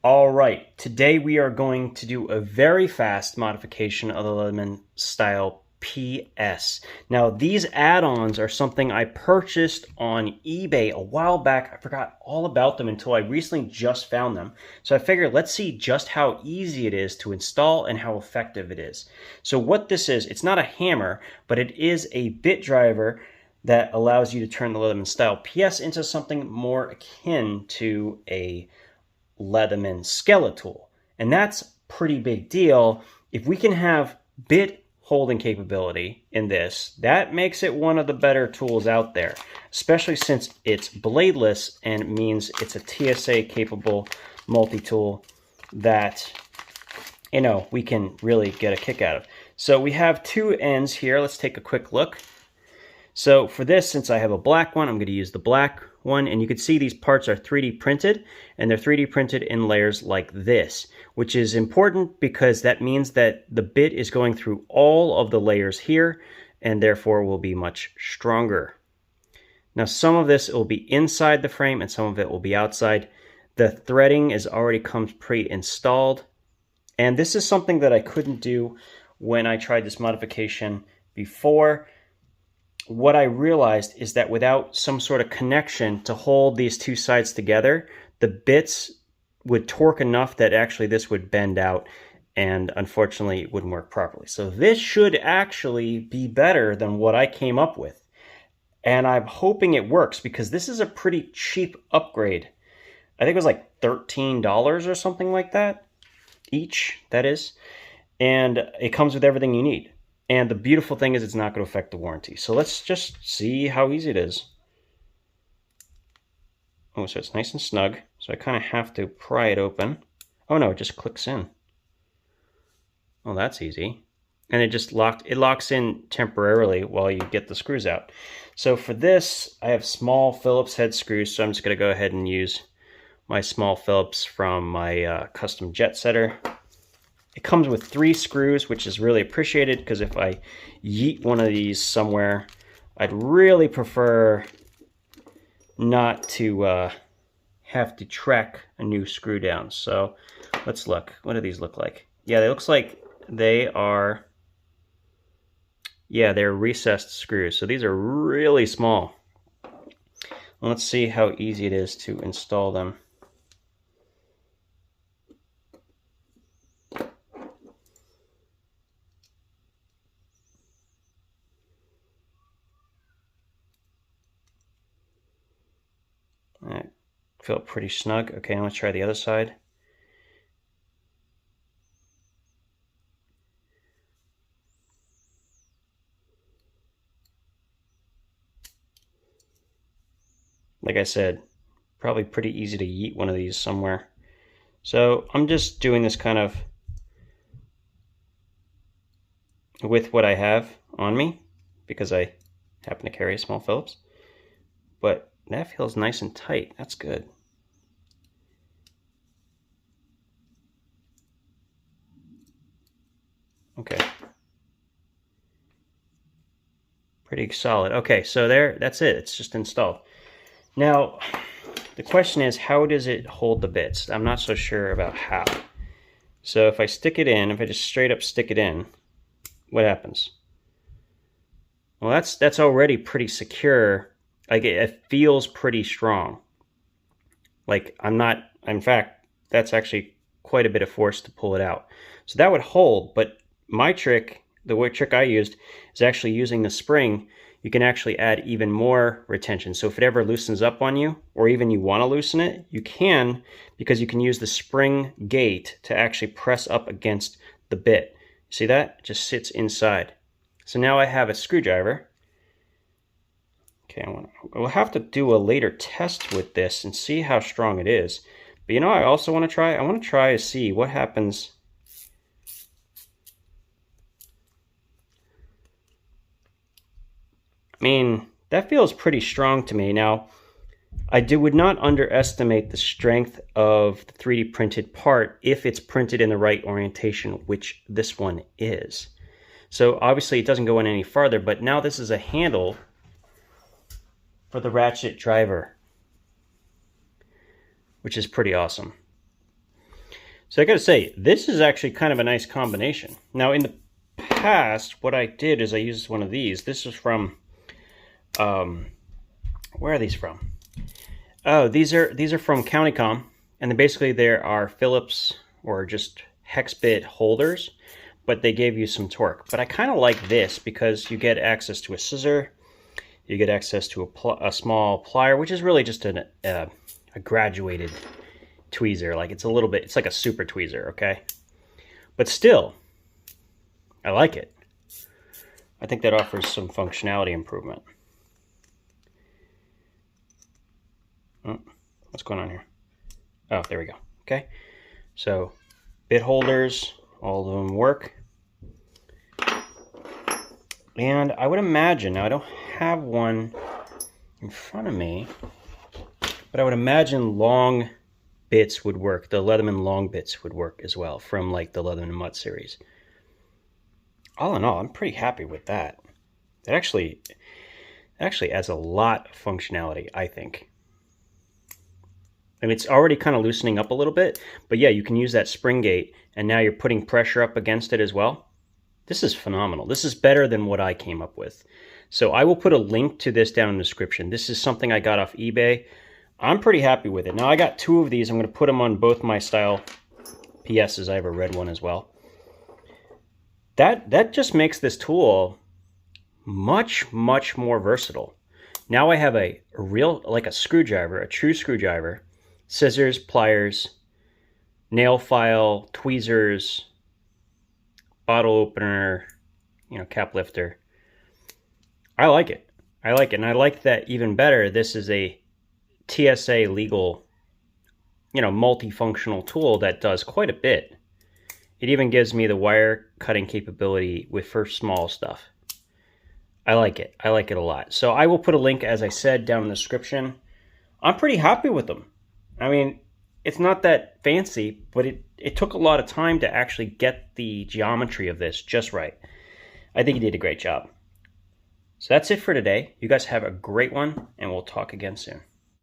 All right, today we are going to do a very fast modification of the Leatherman Style PS. Now, these add-ons are something I purchased on eBay a while back. I forgot all about them until I recently just found them. So I figured let's see just how easy it is to install and how effective it is. So what this is, it's not a hammer, but it is a bit driver that allows you to turn the Leatherman Style PS into something more akin to a Leatherman skeletal. And that's a pretty big deal. If we can have bit holding capability in this, that makes it one of the better tools out there, especially since it's bladeless and it means it's a TSA capable multi-tool that, you know, we can really get a kick out of. So we have two ends here. Let's take a quick look. So for this, since I have a black one, I'm going to use the black one, and you can see these parts are 3D printed, and they're 3D printed in layers like this, which is important because that means that the bit is going through all of the layers here, and therefore will be much stronger. Now, some of this will be inside the frame, and some of it will be outside. The threading is already comes pre-installed, and this is something that I couldn't do when I tried this modification before. What I realized is that without some sort of connection to hold these two sides together, the bits would torque enough that actually this would bend out, and unfortunately it wouldn't work properly. So this should actually be better than what I came up with. And I'm hoping it works because this is a pretty cheap upgrade. I think it was like $13 or something like that each, that is. And it comes with everything you need. And the beautiful thing is it's not going to affect the warranty. So let's just see how easy it is. Oh, so it's nice and snug. So I kind of have to pry it open. Oh no, it just clicks in. Oh, that's easy. And it locks in temporarily while you get the screws out. So for this, I have small Phillips head screws. So I'm just going to go ahead and use my small Phillips from my custom jet setter. It comes with 3 screws, which is really appreciated because if I yeet one of these somewhere, I'd really prefer not to have to track a new screw down. So let's look. What do these look like? Yeah, it looks like they are, yeah, they're recessed screws. So these are really small. Let's see how easy it is to install them. I feel pretty snug. Okay, I'm going to try the other side. Like I said, probably pretty easy to yeet one of these somewhere. So I'm just doing this kind of with what I have on me because I happen to carry a small Phillips. But that feels nice and tight. That's good. Okay. Pretty solid. Okay, so that's it. It's just installed. Now, the question is, how does it hold the bits? I'm not so sure about how. So if I stick it in, if I just straight up stick it in, what happens? Well, that's already pretty secure. Like it feels pretty strong. Like in fact, that's actually quite a bit of force to pull it out. So that would hold, but my trick, the trick I used, is actually using the spring. You can actually add even more retention. So if it ever loosens up on you, or even you want to loosen it, you can, because you can use the spring gate to actually press up against the bit. See that? It just sits inside. So now I have a screwdriver. Okay, we'll have to do a later test with this and see how strong it is. But you know, I also want to try. I want to try to see what happens. I mean, that feels pretty strong to me. Now, I would not underestimate the strength of the 3D printed part if it's printed in the right orientation, which this one is. So obviously it doesn't go in any farther, but now this is a handle for the ratchet driver, which is pretty awesome. So I gotta say, this is actually kind of a nice combination. Now in the past, what I did is I used one of these. This is from, where are these from? Oh, these are from Countycom, and then basically there are Phillips or just hex bit holders, but they gave you some torque. But I kind of like this because you get access to a scissor, you get access to a small plier, which is really just a graduated tweezer. Like it's a little bit, it's like a super tweezer, okay? But still, I like it. I think that offers some functionality improvement. Oh, what's going on here? Oh, there we go. Okay, so bit holders, all of them work. And I would imagine, now I don't have one in front of me, but I would imagine long bits would work. The Leatherman long bits would work as well from like the Leatherman Mutt series. All in all, I'm pretty happy with that. It actually adds a lot of functionality, I think. And it's already kind of loosening up a little bit, but yeah, you can use that spring gate, and now you're putting pressure up against it as well. This is phenomenal. This is better than what I came up with. So I will put a link to this down in the description. This is something I got off eBay. I'm pretty happy with it. Now I got 2 of these. I'm going to put them on both my Style PSs. I have a red one as well. That just makes this tool much more versatile. Now I have a real, like a screwdriver, a true screwdriver, scissors, pliers, nail file, tweezers, bottle opener, you know, cap lifter. I like it. I like it. And I like that even better. This is a TSA legal, you know, multifunctional tool that does quite a bit. It even gives me the wire cutting capability for small stuff. I like it. I like it a lot. So I will put a link, as I said, down in the description. I'm pretty happy with them. I mean, it's not that fancy, but it took a lot of time to actually get the geometry of this just right. I think you did a great job. So that's it for today. You guys have a great one, and we'll talk again soon.